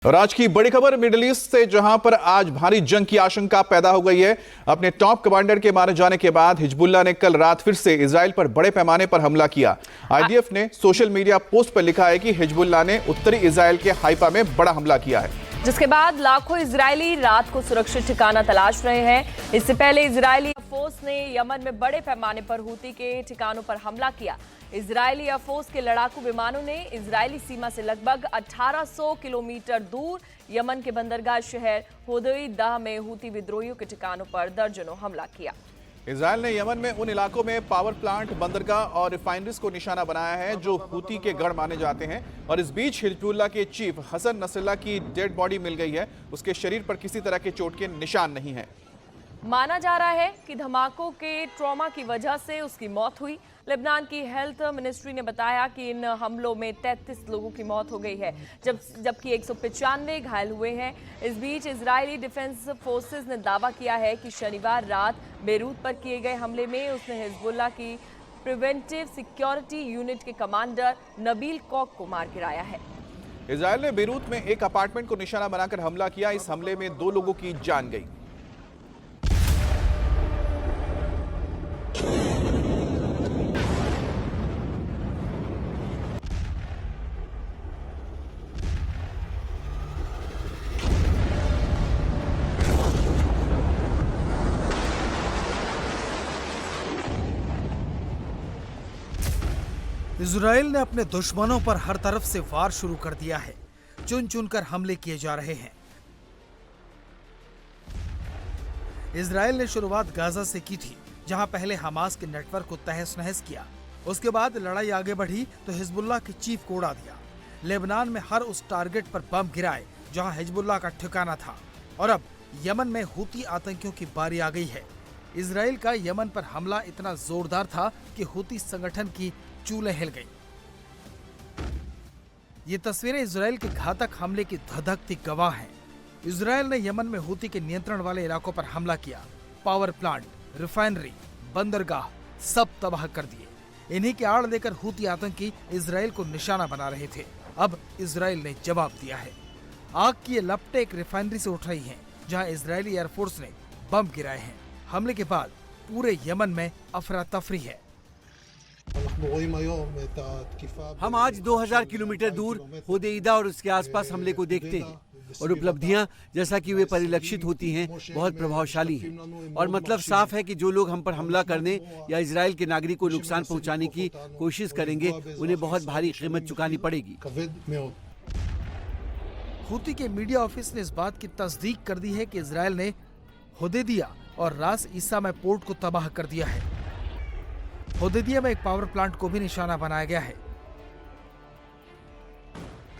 और आज की बड़ी खबर मिडिल ईस्ट से, जहां पर आज भारी जंग की आशंका पैदा हो गई है। अपने टॉप कमांडर के मारे जाने के बाद हिजबुल्लाह ने कल रात फिर से इजराइल पर बड़े पैमाने पर हमला किया। आईडीएफ ने सोशल मीडिया पोस्ट पर लिखा है कि हिजबुल्लाह ने उत्तरी इजराइल के हाइफा में बड़ा हमला किया है, जिसके बाद लाखों इजरायली रात को सुरक्षित ठिकाना तलाश रहे हैं। इससे पहले इजरायली फोर्स ने यमन में बड़े पैमाने पर हूती के ठिकानों पर हमला किया। इजरायली एयरफोर्स के लड़ाकू विमानों ने इजरायली सीमा से लगभग 1800 किलोमीटर दूर यमन के बंदरगाह शहर होदेईदा में हूती विद्रोहियों के ठिकानों पर दर्जनों हमला किया। इजराइल ने यमन में उन इलाकों में पावर प्लांट, बंदरगाह और रिफाइनरीज को निशाना बनाया है जो हूती के गढ़ माने जाते हैं। और इस बीच हिजबुल्लाह के चीफ हसन नसरल्लाह की डेड बॉडी मिल गई है। उसके शरीर पर किसी तरह के चोट के निशान नहीं है। माना जा रहा है कि धमाकों के ट्रॉमा की वजह से उसकी मौत हुई। लेबनान की हेल्थ मिनिस्ट्री ने बताया कि इन हमलों में 33 लोगों की मौत हो गई है, जबकि 195 घायल हुए हैं। इस बीच इजरायली डिफेंस फोर्सेस ने दावा किया है कि शनिवार रात बेरूत पर किए गए हमले में उसने हिजबुल्लाह की प्रिवेंटिव सिक्योरिटी यूनिट के कमांडर नबील कॉक को मार गिराया है। इजराइल ने बेरूत में एक अपार्टमेंट को निशाना बनाकर हमला किया। इस हमले में 2 लोगों की जान गई। इजराइल ने अपने दुश्मनों पर हर तरफ से वार शुरू कर दिया है। चुन चुनकर हमले किए जा रहे हैं। इजराइल ने शुरुआत गाजा से की थी, जहां पहले हमास के नेटवर्क को तहस नहस किया। उसके बाद लड़ाई आगे बढ़ी तो हिजबुल्लाह के चीफ को उड़ा दिया। लेबनान में हर उस टारगेट पर बम गिराए जहां हिजबुल्लाह का ठिकाना था। और अब यमन में हूती आतंकियों की बारी आ गई है। इजराइल का यमन पर हमला इतना जोरदार था कि हूती संगठन की चूल्हे हिल गई। ये तस्वीरें इजराइल के घातक हमले की धधकती गवाह हैं। इजराइल ने यमन में हूती के नियंत्रण वाले इलाकों पर हमला किया। पावर प्लांट, रिफाइनरी, बंदरगाह सब तबाह कर दिए। इन्हीं की आड़ लेकर हूती आतंकी इजराइल को निशाना बना रहे थे। अब इजराइल ने जवाब दिया है। आग की ये लपटें एक रिफाइनरी से उठ रही हैं, जहां इजरायली एयरफोर्स ने बम गिराए हैं। हमले के बाद पूरे यमन में अफरा तफरी है। हम आज 2000 किलोमीटर दूर होदेईदा और उसके आसपास हमले को देखते हैं और उपलब्धियां जैसा कि वे परिलक्षित होती हैं बहुत प्रभावशाली हैं। और मतलब साफ है कि जो लोग हम पर हमला करने या इजराइल के नागरिक को नुकसान पहुंचाने की कोशिश करेंगे, उन्हें बहुत भारी कीमत चुकानी पड़ेगी। हूती के मीडिया ऑफिस ने इस बात की तस्दीक कर दी है कि इजराइल ने होदेदिया और रास ईसा में पोर्ट को तबाह कर दिया है। होदेदिया में एक पावर प्लांट को भी निशाना बनाया गया है।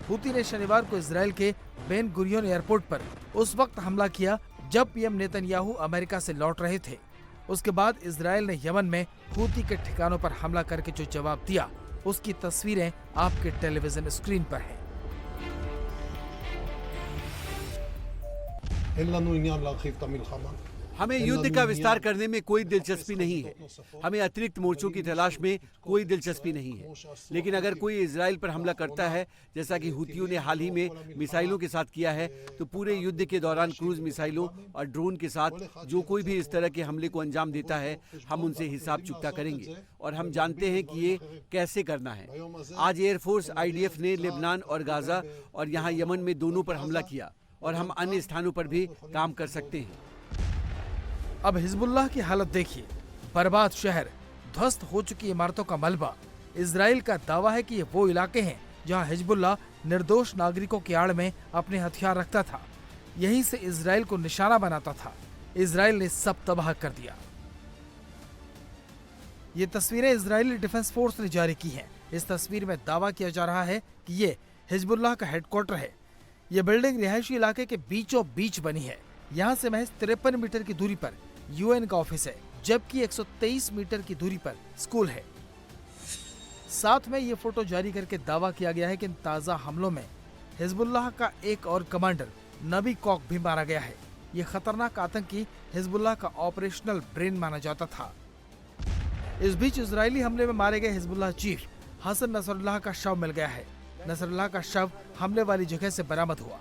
हूती ने शनिवार को इजराइल के बेन गुरियोन एयरपोर्ट पर उस वक्त हमला किया जब पीएम नेतन्याहू अमेरिका से लौट रहे थे। उसके बाद इजराइल ने यमन में हूती के ठिकानों पर हमला करके जो जवाब दिया, उसकी तस्वीरें आपके टेलीविजन स्क्रीन पर हैं। हमें युद्ध का विस्तार करने में कोई दिलचस्पी नहीं है। हमें अतिरिक्त मोर्चों की तलाश में कोई दिलचस्पी नहीं है। लेकिन अगर कोई इजराइल पर हमला करता है, जैसा कि हूतियों ने हाल ही में मिसाइलों के साथ किया है, तो पूरे युद्ध के दौरान क्रूज मिसाइलों और ड्रोन के साथ जो कोई भी इस तरह के हमले को अंजाम देता है, हम उनसे हिसाब चुकता करेंगे। और हम जानते हैं कि ये कैसे करना है। आज एयरफोर्स, आईडीएफ ने लेबनान और गाजा और यहाँ यमन में दोनों पर हमला किया, और हम अन्य स्थानों पर भी काम कर सकते हैं। अब हिजबुल्लाह की हालत देखिए। बर्बाद शहर, ध्वस्त हो चुकी इमारतों का मलबा। इजराइल का दावा है कि ये वो इलाके हैं जहां हिजबुल्लाह निर्दोष नागरिकों की आड़ में अपने हथियार रखता था। यहीं से इजराइल को निशाना बनाता था। इजराइल ने सब तबाह कर दिया। ये तस्वीरें इजरायली डिफेंस फोर्स ने जारी की हैं। इस तस्वीर में दावा किया जा रहा है कि ये हिजबुल्लाह का हेडक्वार्टर है। ये बिल्डिंग रिहायशी इलाके के बीचों बीच बनी है। यहाँ से महज 53 मीटर की दूरी पर यूएन का ऑफिस है, जबकि 123 मीटर की दूरी पर स्कूल है। साथ में ये फोटो जारी करके दावा किया गया है कि इन ताजा हमलों में हिजबुल्लाह का एक और कमांडर नबी कॉक भी मारा गया है। ये खतरनाक आतंकी हिजबुल्लाह का ऑपरेशनल ब्रेन माना जाता था। इस बीच इजरायली हमले में मारे गए हिजबुल्लाह चीफ हसन नसरुल्लाह का शव मिल गया है। नसरुल्लाह का शव हमले वाली जगह से बरामद हुआ।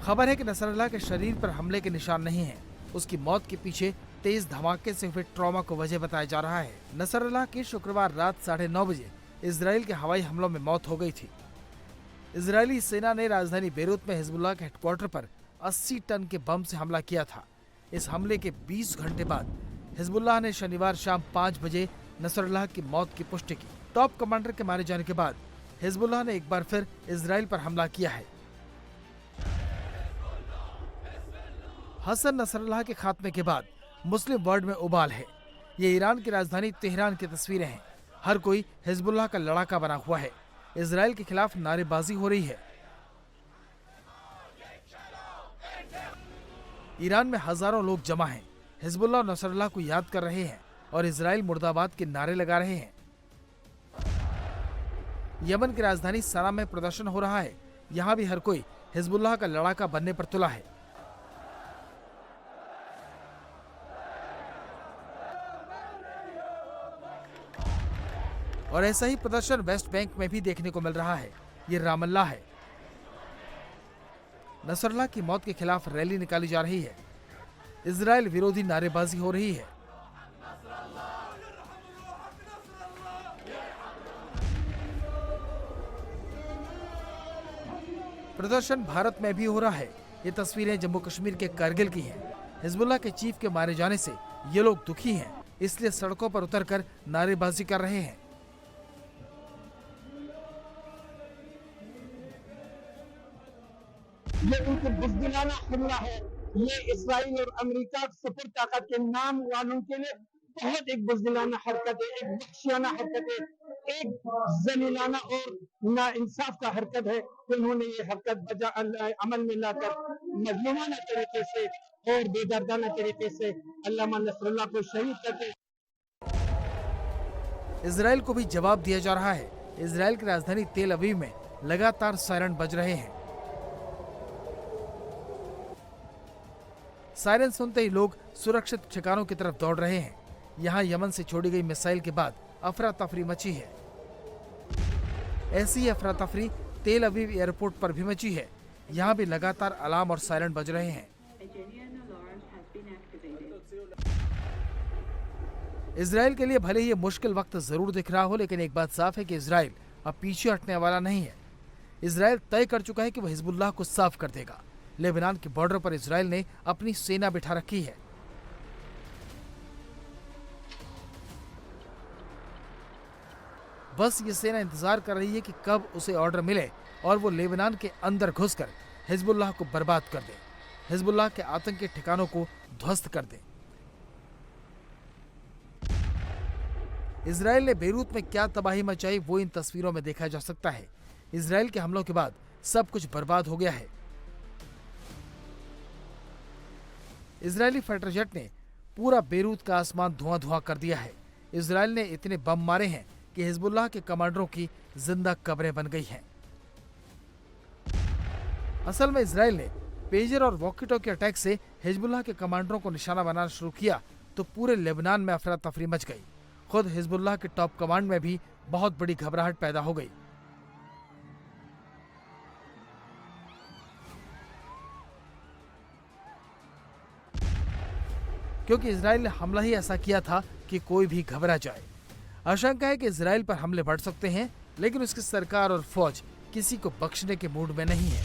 खबर है कि नसरल्लाह के शरीर पर हमले के निशान नहीं हैं। उसकी मौत के पीछे तेज धमाके से हुए ट्रॉमा को वजह बताया जा रहा है। नसरल्लाह की शुक्रवार रात 9:30 बजे इजराइल के हवाई हमलों में मौत हो गई थी। इजरायली सेना ने राजधानी बेरूत में हिजबुल्लाह के हेडक्वार्टर पर 80 टन के बम से हमला किया था। इस हमले के 20 घंटे बाद हिजबुल्लाह ने शनिवार शाम 5 बजे नसरल्लाह की मौत की पुष्टि की। टॉप कमांडर के मारे जाने के बाद हिजबुल्लाह ने एक बार फिर इजराइल पर हमला किया है। हसन नसरल्लाह के खात्मे के बाद मुस्लिम वर्ल्ड में उबाल है। ये ईरान की राजधानी तेहरान की तस्वीरें हैं। हर कोई हिजबुल्लाह का लड़ाका बना हुआ है। इजराइल के खिलाफ नारेबाजी हो रही है। ईरान में हजारों लोग जमा हैं। हिजबुल्लाह और नसरल्लाह को याद कर रहे हैं और इजराइल मुर्दाबाद के नारे लगा रहे हैं। यमन की राजधानी सना में प्रदर्शन हो रहा है। यहाँ भी हर कोई हिजबुल्लाह का लड़ाका बनने पर तुला है। और ऐसा ही प्रदर्शन वेस्ट बैंक में भी देखने को मिल रहा है। ये रामल्ला है। नसरल्लाह की मौत के खिलाफ रैली निकाली जा रही है। इजराइल विरोधी नारेबाजी हो रही है। प्रदर्शन भारत में भी हो रहा है। ये तस्वीरें जम्मू कश्मीर के कारगिल की हैं। हिजबुल्लाह के चीफ के मारे जाने से ये लोग दुखी हैं, इसलिए सड़कों पर उतरकर नारेबाजी कर रहे हैं। ये उनके बुज़दिलाना हमला है। ये इसराइल और अमेरिका सुपर ताकत के नाम वालों के लिए बहुत एक बुज़दिलाना हरकत है, एक वहशियाना हरकत है, एक जलीलाना और नाइंसाफ का हरकत है। उन्होंने ये हरकत अमल में लाकर मजलूमाना तरीके से और बेदर्दाना तरीके से अल्लामा नसरुल्लाह को शहीद करते। इजराइल को भी जवाब दिया जा रहा है। इजराइल की राजधानी तेल अवीव में लगातार सायरन बज रहे हैं। सायरन सुनते ही लोग सुरक्षित ठिकानों की तरफ दौड़ रहे हैं। यहाँ यमन से छोड़ी गई मिसाइल के बाद अफरा तफरी मची है। ऐसी अफरा तफरी तेल अवीव एयरपोर्ट पर भी मची है। यहाँ भी लगातार अलार्म और सायरन बज रहे हैं। इजराइल के लिए भले ही ये मुश्किल वक्त जरूर दिख रहा हो, लेकिन एक बात साफ है कि इजराइल अब पीछे हटने वाला नहीं है। इजराइल तय कर चुका है कि वह हिजबुल्लाह को साफ कर देगा। लेबनान के बॉर्डर पर इजराइल ने अपनी सेना बिठा रखी है। बस ये सेना इंतजार कर रही है कि कब उसे ऑर्डर मिले और वो लेबनान के अंदर घुसकर हिजबुल्लाह को बर्बाद कर दे, हिजबुल्लाह के आतंकी ठिकानों को ध्वस्त कर दे। इजराइल ने बेरूत में क्या तबाही मचाई वो इन तस्वीरों में देखा जा सकता है। इजराइल के हमलों के बाद सब कुछ बर्बाद हो गया है। इजरायली फाइटर जेट ने पूरा बेरूत का आसमान धुआं धुआं कर दिया है। इजराइल ने इतने बम मारे हैं कि हिजबुल्लाह के कमांडरों की जिंदा कब्रें बन गई हैं। असल में इजराइल ने पेजर और वॉकी-टॉकी अटैक से हिजबुल्लाह के कमांडरों को निशाना बनाना शुरू किया तो पूरे लेबनान में अफरा तफरी मच गई। खुद हिजबुल्लाह के टॉप कमांड में भी बहुत बड़ी घबराहट पैदा हो गई। क्योंकि इजराइल ने हमला ही ऐसा किया था कि कोई भी घबरा जाए। आशंका है कि इजराइल पर हमले बढ़ सकते हैं, लेकिन उसकी सरकार और फौज किसी को बख्शने के मूड में नहीं है।